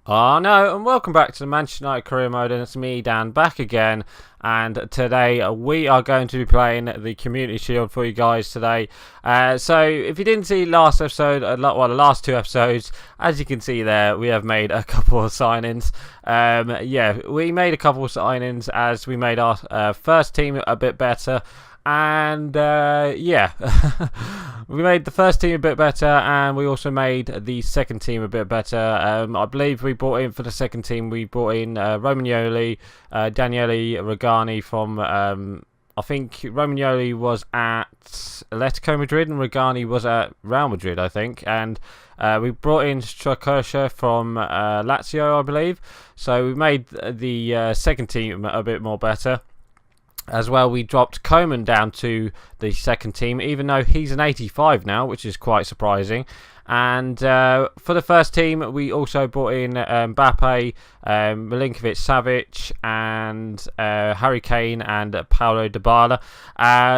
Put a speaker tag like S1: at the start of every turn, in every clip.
S1: Oh no, and welcome back to the Manchester United Career Mode, and it's me, Dan, back again. And today we are going to be playing the Community Shield for you guys today. So if you didn't see last episode, the last two episodes, as you can see there, we have made a couple of signings. Yeah, we made a couple of signings as we made our first team a bit better. And yeah, we made the first team a bit better, and we also made the second team a bit better. I believe we brought in for the second team. We brought in Romagnoli, Daniele Regani from. I think Romagnoli was at Atletico Madrid and Regani was at Real Madrid, I think. And we brought in Strakosha from Lazio, I believe. So we made the second team a bit more better. As well, we dropped Coman down to the second team, even though he's an 85 now, which is quite surprising. And for the first team, we also brought in Mbappe, Milinkovic-Savic, and Harry Kane and Paulo Dybala.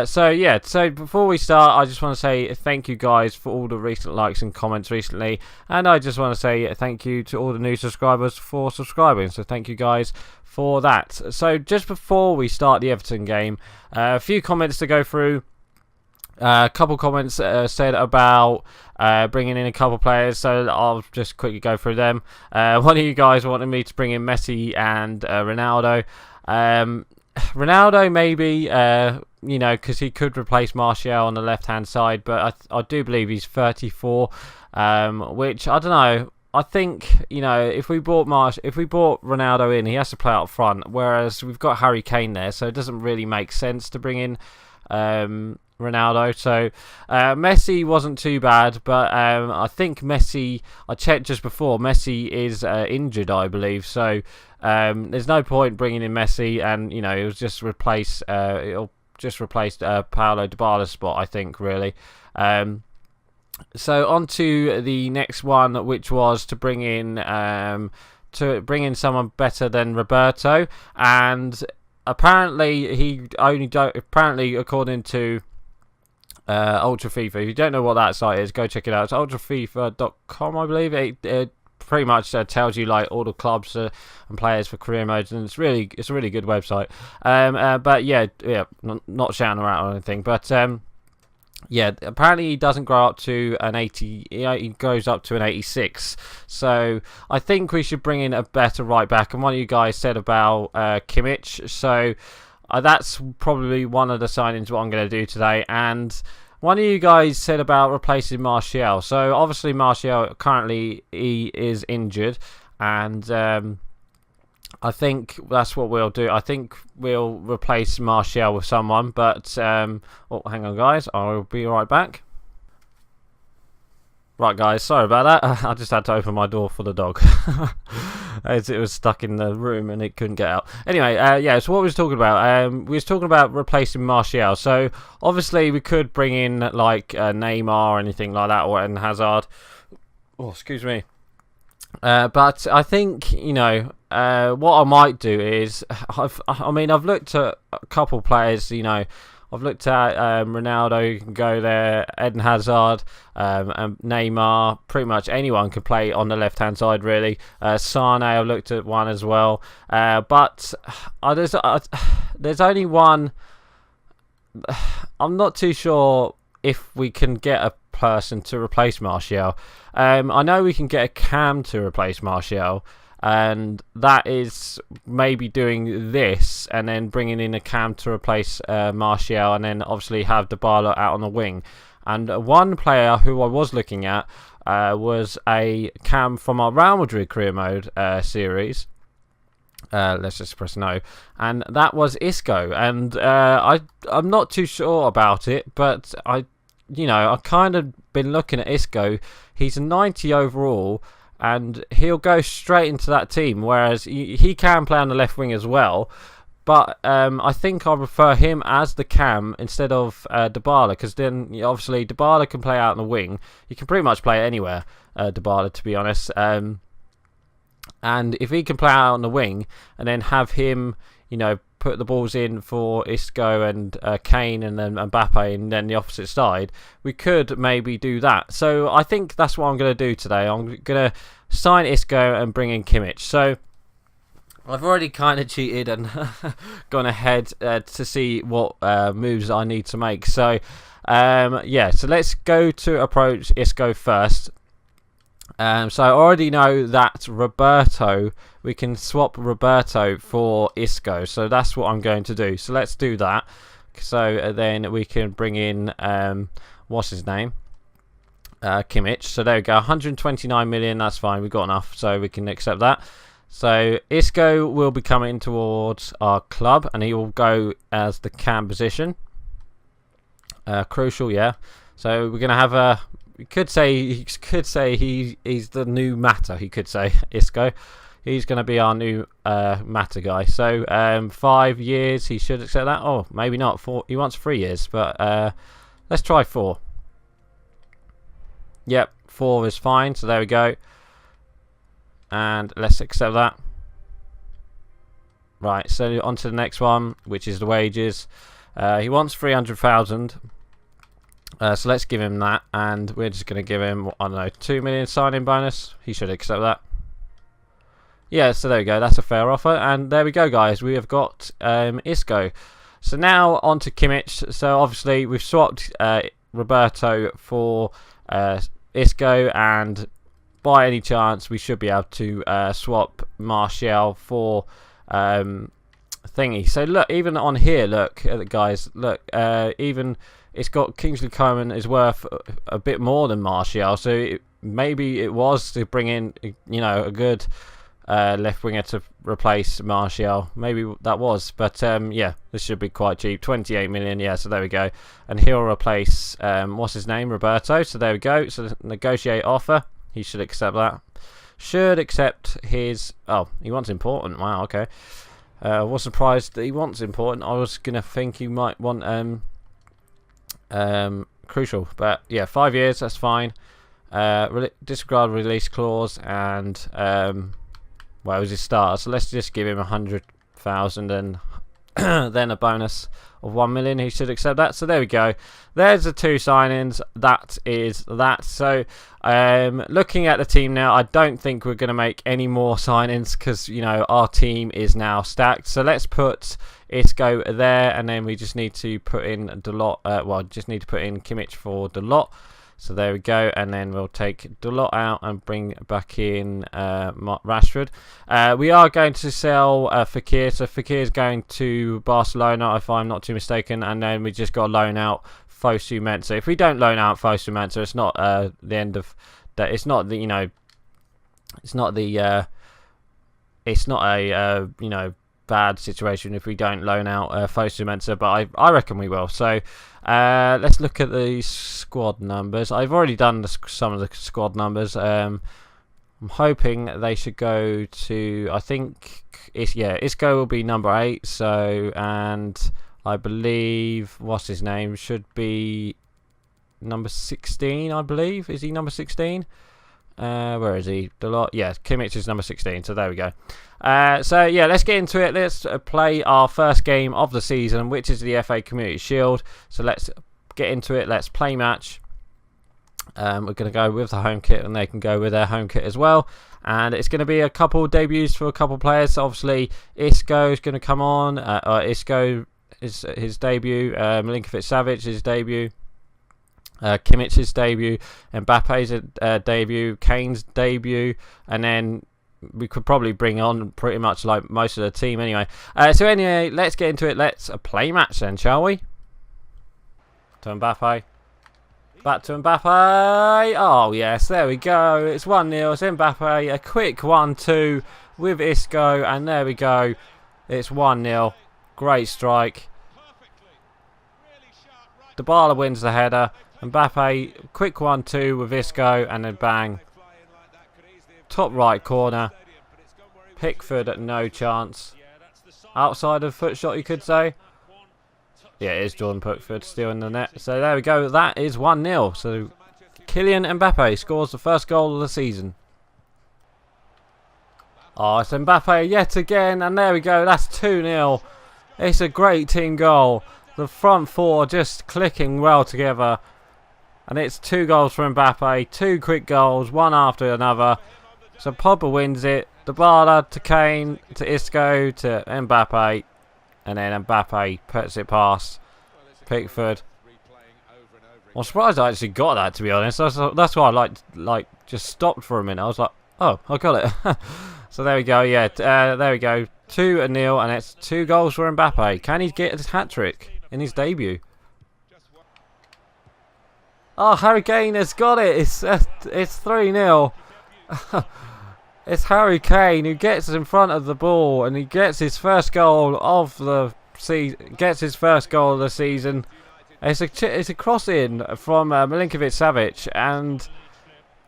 S1: So before we start, I just want to say thank you guys for all the recent likes and comments recently. And I just want to say thank you to all the new subscribers for subscribing. So thank you guys for that. So just before we start the Everton game, a few comments to go through. A couple comments said about bringing in a couple players, so I'll just quickly go through them. One of you guys wanted me to bring in Messi and Ronaldo. Ronaldo maybe, because he could replace Martial on the left-hand side, but I do believe he's 34, which I don't know. I think, if we brought Ronaldo in, he has to play up front, whereas we've got Harry Kane there, so it doesn't really make sense to bring in Ronaldo. So Messi wasn't too bad, but I think Messi, I checked just before, Messi is injured, I believe. So there's no point bringing in Messi, and it'll just replace Paulo Dybala's spot, I think, really. So on to the next one, which was to bring in someone better than Roberto, and apparently according to Ultra FIFA, if you don't know what that site is, go check it out. It's ultrafifa.com, I believe. It pretty much tells you like all the clubs and players for career modes, and it's a really good website. But yeah, not shouting her out or anything, but yeah, apparently he doesn't grow up to an 80. He goes up to an 86. So I think we should bring in a better right back. And one of you guys said about Kimmich. So that's probably one of the signings what I'm going to do today. And one of you guys said about replacing Martial. So obviously Martial currently he is injured, and I think that's what we'll do. I think we'll replace Martial with someone, but hang on, guys. I'll be right back. Right, guys. Sorry about that. I just had to open my door for the dog. It was stuck in the room and it couldn't get out. Anyway, yeah. So what we was talking about? We was talking about replacing Martial. So obviously we could bring in like Neymar or anything like that, or Eden Hazard. Oh, excuse me. But I think what I might do is I've looked at a couple players. I've looked at Ronaldo, you can go there, Eden Hazard, and Neymar. Pretty much anyone could play on the left hand side, really. Sane, I've looked at one as well. But there's only one. I'm not too sure if we can get a person to replace Martial. I know we can get a cam to replace Martial, and that is maybe doing this and then bringing in a cam to replace Martial, and then obviously have Dybala out on the wing. And one player who I was looking at was a cam from our Real Madrid career mode series. Let's just press no, and that was Isco. And I'm not too sure about it, but I've kind of been looking at Isco. He's a 90 overall, and he'll go straight into that team, whereas he can play on the left wing as well. But I think I prefer him as the cam instead of Dybala, because then obviously Dybala can play out on the wing. You can pretty much play anywhere, Dybala, to be honest. And if he can play out on the wing and then have him, put the balls in for Isco and Kane and then Mbappe, and then the opposite side, we could maybe do that. So I think that's what I'm going to do today. I'm going to sign Isco and bring in Kimmich. So I've already kind of cheated and gone ahead to see what moves I need to make. So yeah, so let's go to approach Isco first. So I already know that Roberto, we can swap Roberto for Isco, so that's what I'm going to do. So let's do that. So then we can bring in what's his name, Kimmich. So there we go, 129 million, that's fine, we've got enough, so we can accept that. So Isco will be coming towards our club, and he will go as the cam position. Crucial, yeah. So we're gonna have a. He could say he's the new Mata. He could say Isco. He's going to be our new Mata guy. So 5 years, he should accept that. Oh, maybe not. 4. He wants 3 years, but let's try 4. Yep, 4 is fine. So there we go. And let's accept that. Right. So on to the next one, which is the wages. He wants 300,000. So let's give him that, and we're just going to give him, I don't know, 2 million signing bonus. He should accept that. Yeah, so there we go. That's a fair offer, and there we go, guys. We have got Isco. So now on to Kimmich. So obviously we've swapped Roberto for Isco, and by any chance we should be able to swap Martial for thingy. So look, even on here, look, guys, look, even it's got Kingsley Coman is worth a bit more than Martial, so maybe it was to bring in, you know, a good left winger to replace Martial. Maybe that was, but yeah, this should be quite cheap, 28 million. Yeah, so there we go, and he'll replace what's his name, Roberto. So there we go. So negotiate offer. He should accept that. Should accept his. Oh, he wants important. Wow, okay. I was surprised that he wants important. I was gonna think he might want crucial, but yeah, 5 years, that's fine. Disregard release clause, and well, it was his starter, so let's just give him 100,000 and then a bonus of 1 million. He should accept that. So there we go, there's the 2 signings. That is that. So looking at the team now, I don't think we're going to make any more signings because, you know, our team is now stacked. So let's put Isco there, and then we just need to put in Dalot, well, just need to put in Kimmich for Dalot. So there we go, and then we'll take Dalot out and bring back in Rashford. We are going to sell Fekir, so Fekir is going to Barcelona, if I'm not too mistaken, and then we just got to loan out Fosu Mensah. If we don't loan out Fosu Mensah, it's not the end of that. It's not the, you know, it's not the it's not a you know, bad situation if we don't loan out Fosu Mensah, but I reckon we will. So let's look at the squad numbers. I've already done some of the squad numbers. I'm hoping they should go to, I think Isco will be number 8. So, and I believe what's his name should be number 16. I believe, is he number 16? Where is he? Dalot. Yeah, Kimmich is number 16. So there we go. So yeah, let's get into it. Let's play our first game of the season, which is the FA Community Shield. So let's get into it. Let's play match. We're going to go with the home kit, and they can go with their home kit as well. And it's going to be a couple debuts for a couple players. So obviously, Isco is going to come on. Isco is his debut. Milinkovic-Savic his debut. Kimmich's debut, Mbappe's debut, Kane's debut, and then we could probably bring on pretty much like most of the team anyway. So anyway, let's get into it. Let's play match then, shall we? To Mbappe. Back to Mbappe. Oh yes, there we go. It's 1-0. It's Mbappe. A quick 1-2 with Isco, and there we go. It's 1-0. Great strike. Dybala wins the header. Mbappe, quick 1-2 with Isco, and then bang. Top right corner. Pickford, no chance. Outside of foot shot, you could say. Yeah, it is Jordan Pickford still in the net. So there we go. That is 1-0. So Kylian Mbappe scores the first goal of the season. Oh, it's Mbappe yet again. And there we go. That's 2-0. It's a great team goal. The front four just clicking well together. And it's 2 goals for Mbappe. 2 quick goals, one after another. So Pogba wins it. Dybala to Kane, to Isco, to Mbappe. And then Mbappe puts it past Pickford. I'm surprised I actually got that, to be honest. That's why I like just stopped for a minute. I was like, oh, I got it. So there we go. Yeah, there we go. 2-0, and it's 2 goals for Mbappe. Can he get his hat-trick in his debut? Oh, Harry Kane has got it. It's 3-0. It's Harry Kane who gets in front of the ball, and he gets his first goal of the season. It's a cross in from Milinkovic-Savic, and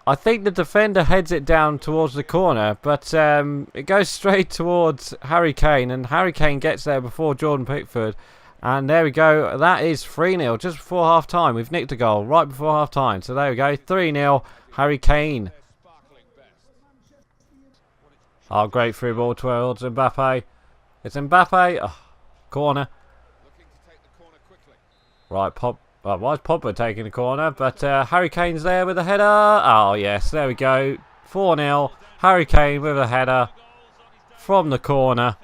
S1: I think the defender heads it down towards the corner, but it goes straight towards Harry Kane, and Harry Kane gets there before Jordan Pickford. And there we go. That is 3-0 just before half-time. We've nicked a goal right before half-time. So there we go. 3-0. Harry Kane. Oh, great through ball towards Mbappe. It's Mbappe. Oh, corner. Right, why is Pogba taking the corner? But Harry Kane's there with a header. Oh, yes. There we go. 4-0. Harry Kane with a header from the corner.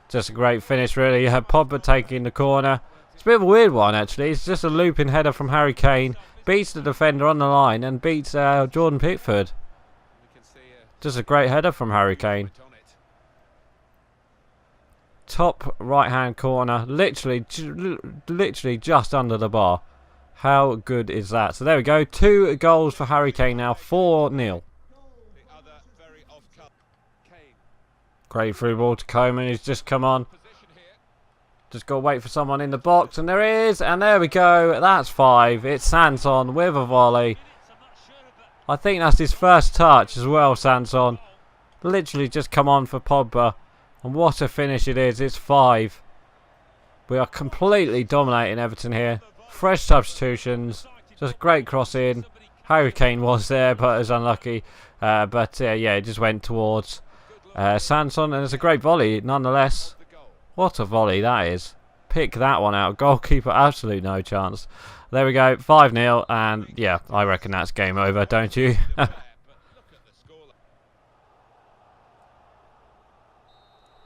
S1: Just a great finish, really. You had Pogba taking the corner. It's a bit of a weird one, actually. It's just a looping header from Harry Kane. Beats the defender on the line and beats Jordan Pickford. Just a great header from Harry Kane. Top right-hand corner. Literally just under the bar. How good is that? So there we go. 2 goals for Harry Kane now. 4-0. Great through ball to Coman, who's just come on. Just got to wait for someone in the box, and there is, and there we go. That's 5. It's Sanson with a volley. I think that's his first touch as well, Sanson. Literally just come on for Pogba, and what a finish it is. It's 5. We are completely dominating Everton here. Fresh substitutions, just a great cross in. Harry Kane was there, but it was unlucky. Yeah, it just went towards Sanson, and it's a great volley nonetheless. What a volley that is. Pick that one out. Goalkeeper, absolute no chance. There we go, 5-0, and yeah, I reckon that's game over, don't you?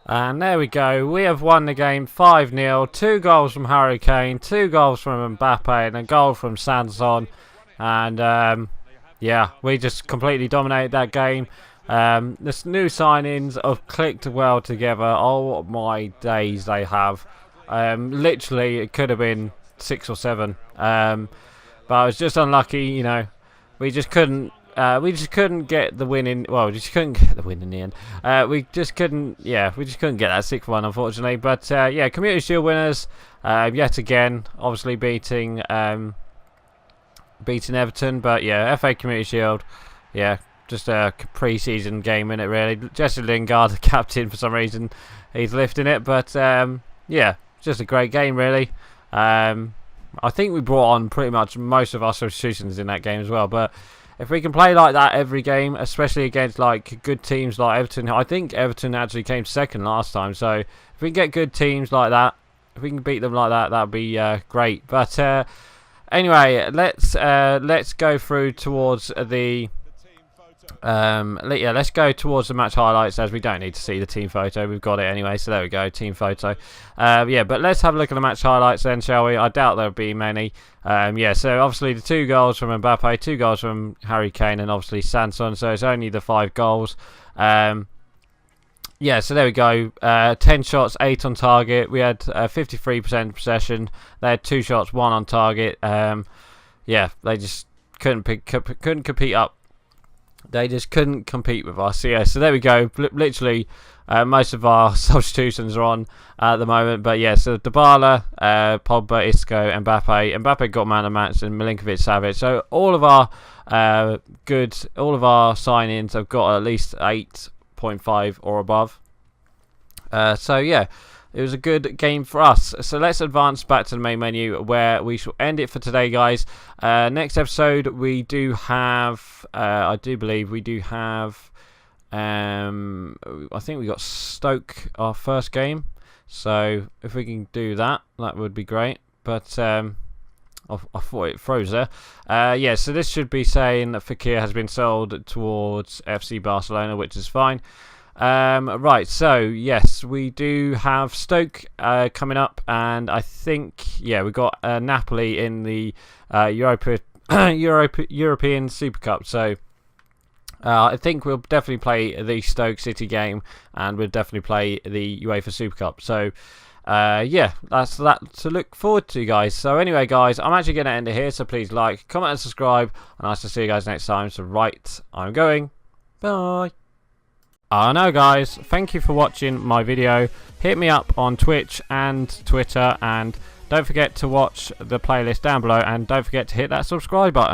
S1: And there we go, we have won the game 5-0. 2 goals from Harry Kane, 2 goals from Mbappe, and a goal from Sanson. And yeah, we just completely dominated that game. The new signings have clicked well together. Oh my days, they have. Literally, it could have been 6 or 7. But I was just unlucky, you know. We just couldn't get the win in. Well, we just couldn't get the win in the end. We just couldn't get that 6th one, unfortunately. But yeah, Community Shield winners yet again. Obviously beating Everton, but yeah, FA Community Shield. Yeah. Just a pre-season game in it, really. Jesse Lingard, the captain, for some reason, he's lifting it. But yeah, just a great game, really. I think we brought on pretty much most of our substitutions in that game as well. But if we can play like that every game, especially against like good teams like Everton, I think Everton actually came 2nd last time. So if we can get good teams like that, if we can beat them like that, that'd be great. But anyway, let's go through towards the. Yeah, let's go towards the match highlights, as we don't need to see the team photo. We've got it anyway, so there we go, team photo. Yeah, but let's have a look at the match highlights then, shall we? I doubt there'll be many. Yeah, so obviously the 2 goals from Mbappe, 2 goals from Harry Kane, and obviously Sanson, so it's only the 5 goals. Yeah, so there we go. 10 shots, 8 on target. We had 53% possession. They had 2 shots, 1 on target. Yeah, they just couldn't compete up. They just couldn't compete with us. Yeah, so there we go. Literally, most of our substitutions are on at the moment. But yeah, so Dybala, Pogba, Isco, Mbappe. Mbappe got man of the match, and Milinkovic-Savic. So all of our signings have got at least 8.5 or above. So yeah, it was a good game for us. So let's advance back to the main menu, where we shall end it for today, guys. Next episode, we do have, I do believe we do have I think we got Stoke our first game, so if we can do that, that would be great. But I thought it froze there. Yeah, so this should be saying that Fekir has been sold towards FC Barcelona, which is fine. Right, so yes, we do have Stoke coming up, and I think, yeah, we got Napoli in the European Super Cup. So I think we'll definitely play the Stoke City game, and we'll definitely play the UEFA Super Cup. So yeah, that's that to look forward to, guys. So anyway, guys, I'm actually going to end it here, so please like, comment and subscribe, and I'll see you guys next time. So right, I'm going. Bye. No, guys, thank you for watching my video. Hit me up on Twitch and Twitter, and don't forget to watch the playlist down below, and don't forget to hit that subscribe button.